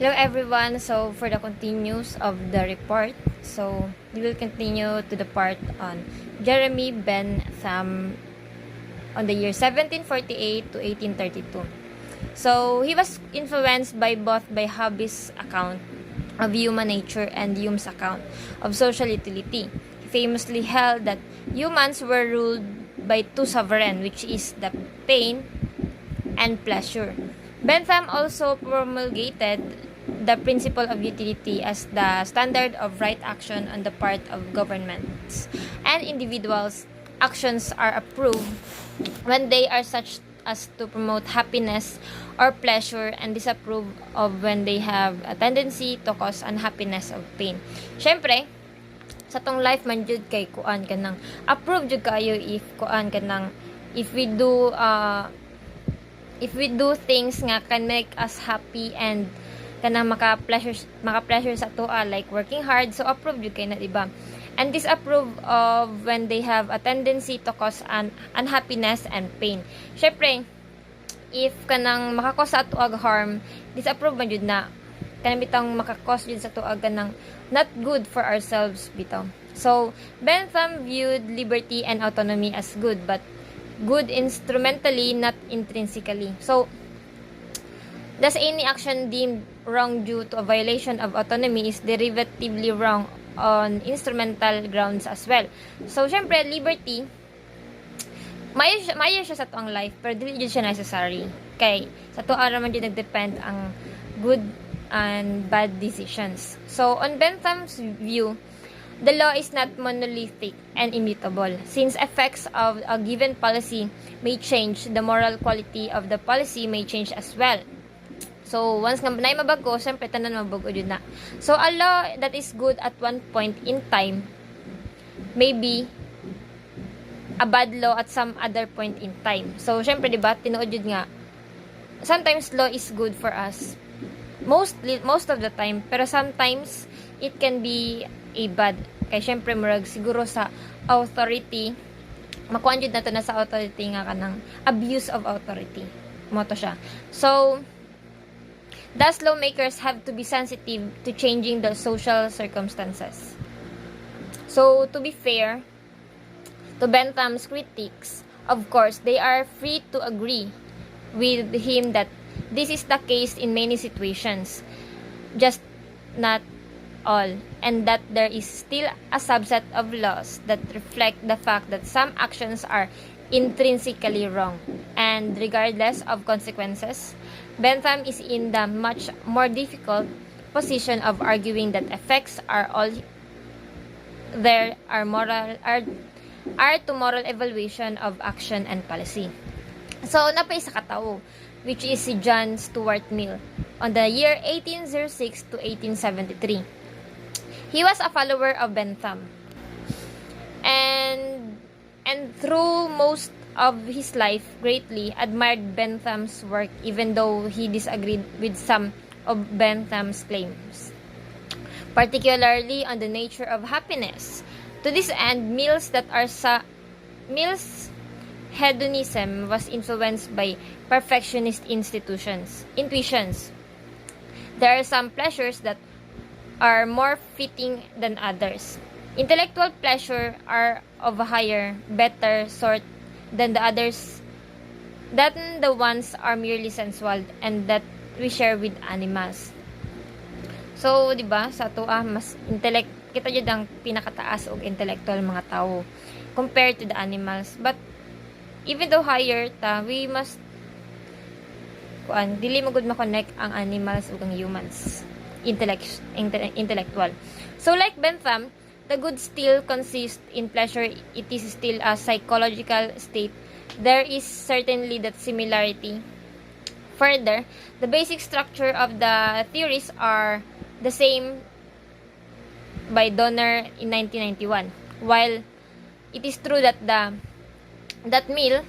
Hello everyone, so for the continues of the report, so we will continue to the part on Jeremy Bentham on the year 1748 to 1832. So he was influenced by both by Hobbe's account of human nature and Hume's account of social utility. He famously held that humans were ruled by two sovereigns, which is the pain and pleasure. Bentham also promulgated the principle of utility as the standard of right action on the part of governments and individuals. Actions are approved when they are such as to promote happiness or pleasure and disapproved of when they have a tendency to cause unhappiness or pain. Syempre, sa tong life man jud kay kuan ka nang approve jud kayo if kuan ka nang if we do things nga can make us happy and kanang maka-pleasure sa toa like working hard, so approve jud kay na, diba? And disapprove of when they have a tendency to cause unhappiness and pain. Syempre, if kanang makakos sa toa harm, disapprove man jud na kanang bitang makakos jud sa toa kanang not good for ourselves bitaw. So Bentham viewed liberty and autonomy as good, but good instrumentally, not intrinsically. So thus, any action deemed wrong due to a violation of autonomy is derivatively wrong on instrumental grounds as well. So, syempre, liberty, mayo siya sa tuang life, pero dili siya necessary. Kay, sa tuang naman dyan nag-depend ang good and bad decisions. So, on Bentham's view, the law is not monolithic and immutable. Since effects of a given policy may change, the moral quality of the policy may change as well. So, once nga na mabago, syempre, tanan mabago yun na. So, a law that is good at one point in time may be a bad law at some other point in time. So, syempre, diba, tinuod yun nga, sometimes law is good for us. Most of the time. Pero sometimes, it can be a bad. Kaya, syempre, murag siguro sa authority, makuan yun na to na sa authority nga kanang abuse of authority. Moto siya. So, thus, lawmakers have to be sensitive to changing the social circumstances. So, to be fair to Bentham's critics, of course, they are free to agree with him that this is the case in many situations, just not all, and that there is still a subset of laws that reflect the fact that some actions are intrinsically wrong, and regardless of consequences, Bentham is in the much more difficult position of arguing that effects are all there are to moral evaluation of action and policy. So, napay sa katao, which is si John Stuart Mill, on the year 1806 to 1873. He was a follower of Bentham, and through most of his life greatly admired Bentham's work, even though he disagreed with some of Bentham's claims, particularly on the nature of happiness. To this end, Mill's hedonism was influenced by perfectionist intuitions. There are some pleasures that are more fitting than others. Intellectual pleasure are of a higher, better sort than the others, than the ones are merely sensual and that we share with animals. So, di ba, sa toa mas kita jud ang pinakataas og intellectual mga tao compared to the animals. But even though higher ta, we must dili mo gud ma-connect ang animals ug ang humans intellectual. So, like Bentham, the good still consists in pleasure. It is still a psychological state. There is certainly that similarity. Further, the basic structure of the theories are the same by Donner in 1991. While it is true that that Mill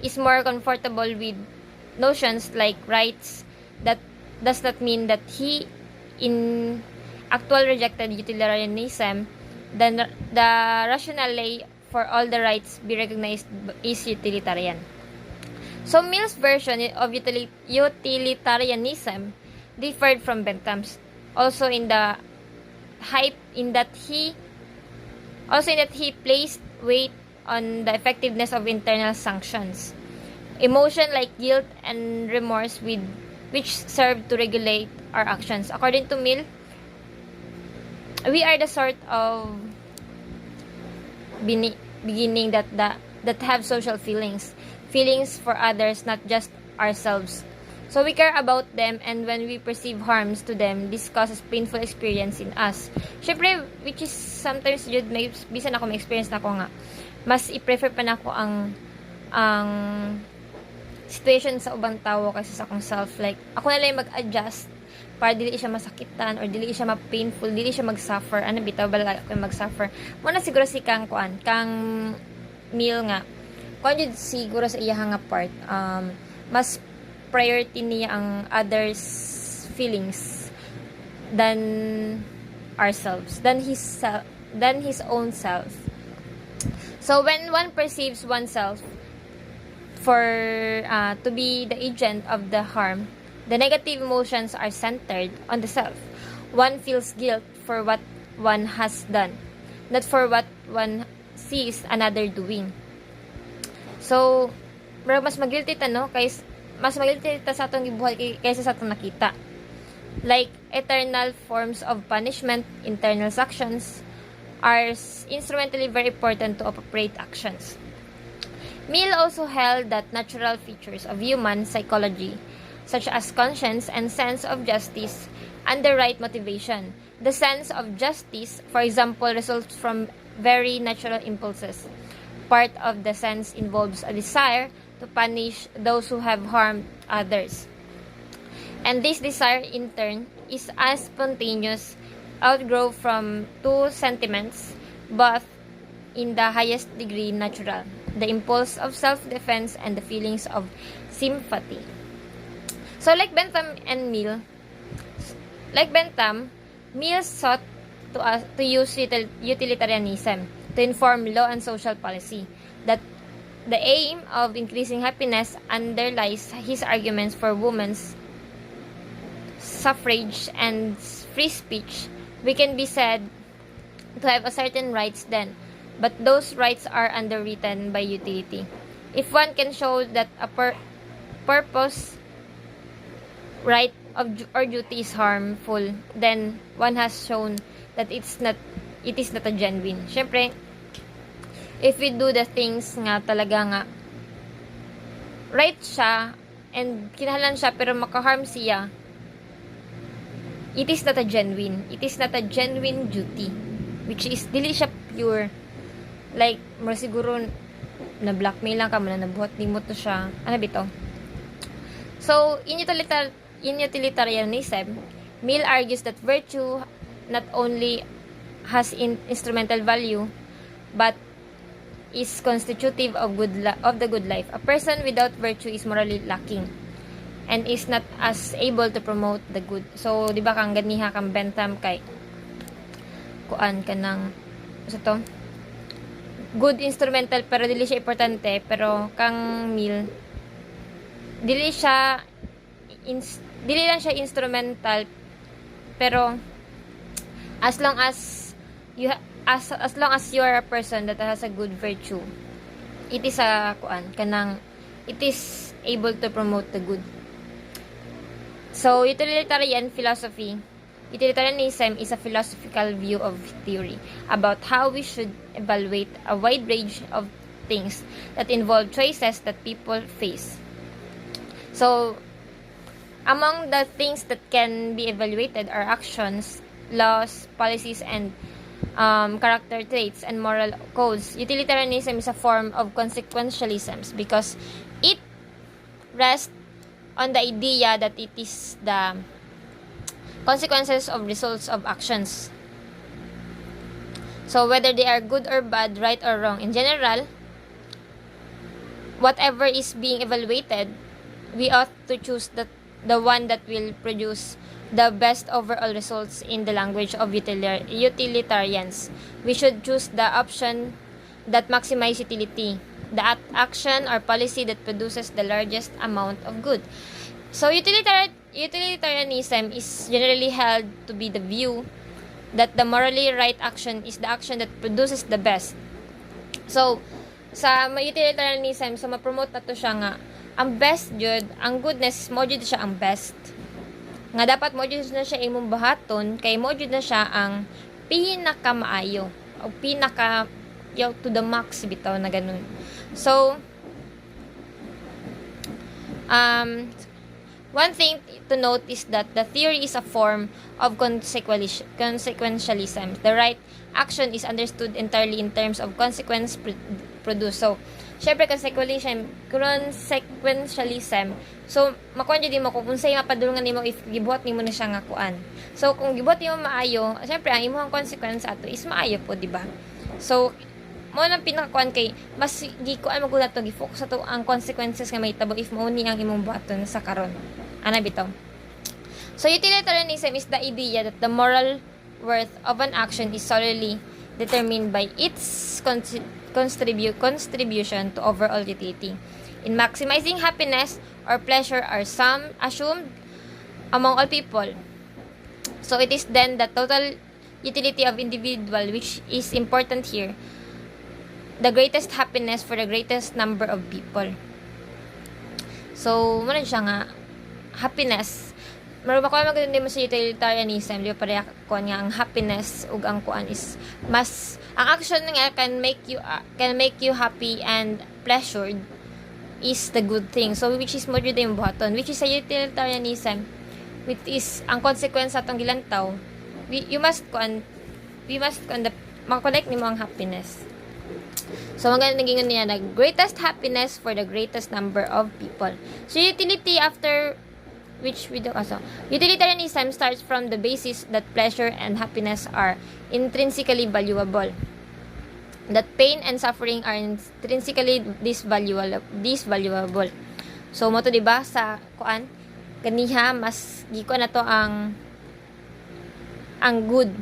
is more comfortable with notions like rights, that does not mean that he in actual rejected utilitarianism. The rationale for all the rights be recognized is utilitarian. So Mill's version of utilitarianism differed from Bentham's. Also in that he placed weight on the effectiveness of internal sanctions. Emotion like guilt and remorse which serve to regulate our actions. According to Mill, we are the sort of beginning that have social feelings for others, not just ourselves. So we care about them, and when we perceive harms to them, this causes painful experience in us. Syempre, which is sometimes yun, may bisan ako may experience na ako nga, mas i-prefer pa na ako ang situation sa ubang tao kaysa sa akong self. Like, ako na lang mag-adjust para dili siya masakitan or dili siya ma-painful, dili siya mag-suffer. Ano bitaw bala ako mag-suffer. Muna siguro si kang Meal nga. Kuan jud siguro sa iya nga part, mas priority niya ang others feelings than ourselves, than his own self. So when one perceives oneself for to be the agent of the harm, the negative emotions are centered on the self. One feels guilt for what one has done, not for what one sees another doing. So, mas mag-guilty ta, no? Mas mag-guilty ta sa atong gibuhat kaysa sa atong nakita. Like, eternal forms of punishment, internal sanctions, are instrumentally very important to appropriate actions. Mill also held that natural features of human psychology, such as conscience and sense of justice, and the right motivation. The sense of justice, for example, results from very natural impulses. Part of the sense involves a desire to punish those who have harmed others. And this desire, in turn, is as spontaneous outgrow from two sentiments, both in the highest degree natural: the impulse of self-defense and the feelings of sympathy. So, like Bentham, Mill sought to use utilitarianism to inform law and social policy. That the aim of increasing happiness underlies his arguments for women's suffrage and free speech. We can be said to have a certain rights then, but those rights are underwritten by utility. If one can show that a purpose, right, or duty is harmful, then one has shown that it is not a genuine. Syempre, if we do the things nga talaga nga right siya and kinahanglan siya pero makaharm siya, it is not a genuine duty, which is dili siya pure. Like, mura siguro na blackmail lang ka mo na nabuhat ni mo to siya, ano bito. So in utilitarianism, Mill argues that virtue not only has instrumental value but is constitutive of the good life. A person without virtue is morally lacking and is not as able to promote the good. So, di ba kang ganiha kang Bentham kay kuan ka ng sa to? Good instrumental pero dili siya importante, pero kang Mill dili lang siya instrumental, pero as long as you are a person that has a good virtue, it is it is able to promote the good. So utilitarianism is a philosophical view of theory about how we should evaluate a wide range of things that involve choices that people face. So, among the things that can be evaluated are actions, laws, policies, and character traits and moral codes. Utilitarianism is a form of consequentialism because it rests on the idea that it is the consequences of results of actions. So whether they are good or bad, right or wrong, in general, whatever is being evaluated, we ought to choose the one that will produce the best overall results. In the language of utilitarians, we should choose the option that maximizes utility, the action or policy that produces the largest amount of good. So utilitarianism is generally held to be the view that the morally right action is the action that produces the best. So, sa utilitarianism, so ma-promote na to siya nga, ang best jud, ang goodness, mo jud siya ang best. Nga dapat mo jud na siya imong buhaton, kay mo jud na siya ang pinakamaayo, o pinaka, to the max bitaw na ganun. So, one thing to note is that the theory is a form of consequentialism. The right action is understood entirely in terms of consequence produced. So, syempre, consequentialism. So, makuha nyo din mo kung unsay mapadulungan nimo if gibuhat nimo na siya nga kuan. So, kung gibuhat nimo maayo, syempre, ang imong consequence ato is maayo po, di ba? So, mo nang pinakakuan kay mas gikuan magula to gi-focus ato ang consequences nga mahitabo if mao ni ang imong buhaton sa karon. Ana bitaw. So utilitarianism is the idea that the moral worth of an action is solely determined by its contribution to overall utility. In maximizing happiness or pleasure are some assumed among all people. So it is then the total utility of individual which is important here. The greatest happiness for the greatest number of people. So, muna siya nga, happiness. Maruba ko magandang din mo sa utilitarianism, di ba pareha ko nga ang happiness ug ang kuan is mas, ang action nga can make you happy and pleasured is the good thing. So, which is mo jud yung buhaton, which is sa utilitarianism, which is ang consequence atong gilantaw, we must makakonect nimo ang happiness. So, ang naging niya na greatest happiness for the greatest number of people. So, utility after which we do also. Utilitarianism starts from the basis that pleasure and happiness are intrinsically valuable. That pain and suffering are intrinsically disvaluable. So, mo to diba sa kuan ganiha mas giko na to ang good.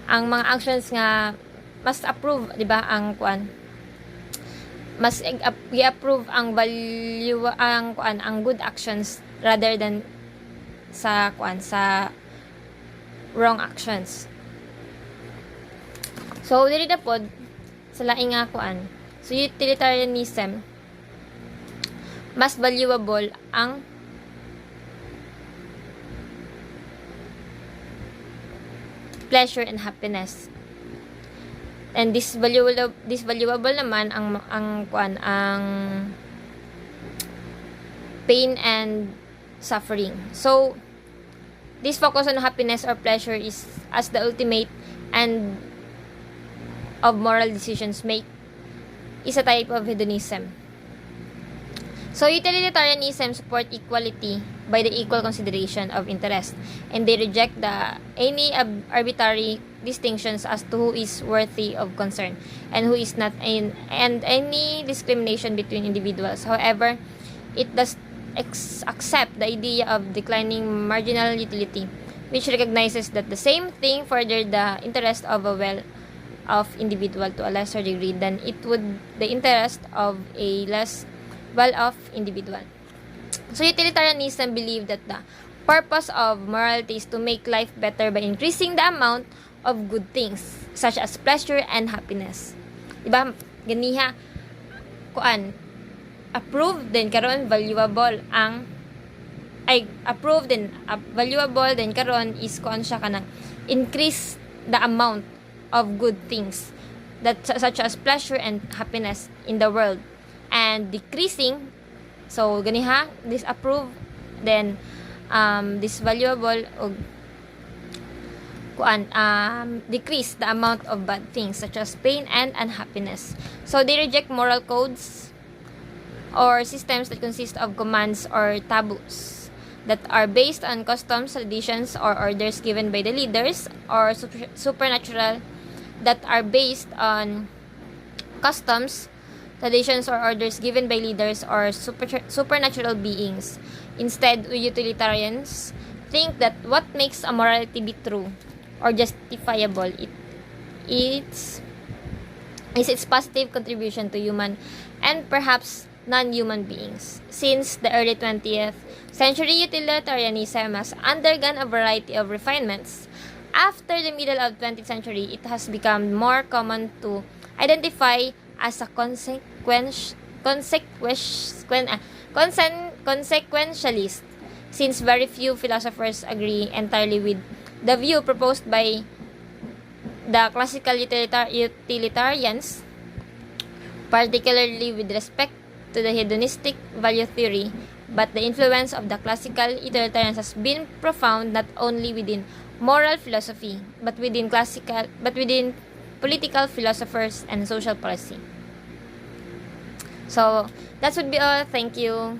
Ang mga actions nga mas approve, di ba, ang kuan mas i-approve ang value ang good actions rather than sa kuan sa wrong actions. So dili na pod sa laing nga kuan. So utilitarianism mas valuable ang pleasure and happiness. And this valuable naman ang pain and suffering. So this focus on happiness or pleasure is as the ultimate and of moral decisions make is a type of hedonism. So utilitarianism support equality by the equal consideration of interest, and they reject any arbitrary distinctions as to who is worthy of concern and who is not, and any discrimination between individuals. However, it does accept the idea of declining marginal utility, which recognizes that the same thing further the interest of a well-off individual to a lesser degree than it would the interest of a less well-off individual. So utilitarianism believe that the purpose of morality is to make life better by increasing the amount of good things such as pleasure and happiness. Diba? Ganiha kuan approved din karon valuable valuable din karon is kuan siya kanang increase the amount of good things that such as pleasure and happiness in the world, and decreasing, so ganiha disapprove then disvaluable og decrease the amount of bad things such as pain and unhappiness. So they reject moral codes or systems that consist of commands or taboos that are based on customs, traditions, or orders given by the leaders, or supernatural that are based on customs, traditions, or orders given by leaders or supernatural beings. Instead, utilitarians think that what makes a morality be true or justifiable is its positive contribution to human and perhaps non-human beings. Since the early 20th century, utilitarianism has undergone a variety of refinements. After the middle of 20th century, it has become more common to identify as a consequentialist, since very few philosophers agree entirely with the view proposed by the classical utilitarians, particularly with respect to the hedonistic value theory. But the influence of the classical utilitarians has been profound not only within moral philosophy, but within political philosophers and social policy. So that would be all. Thank you.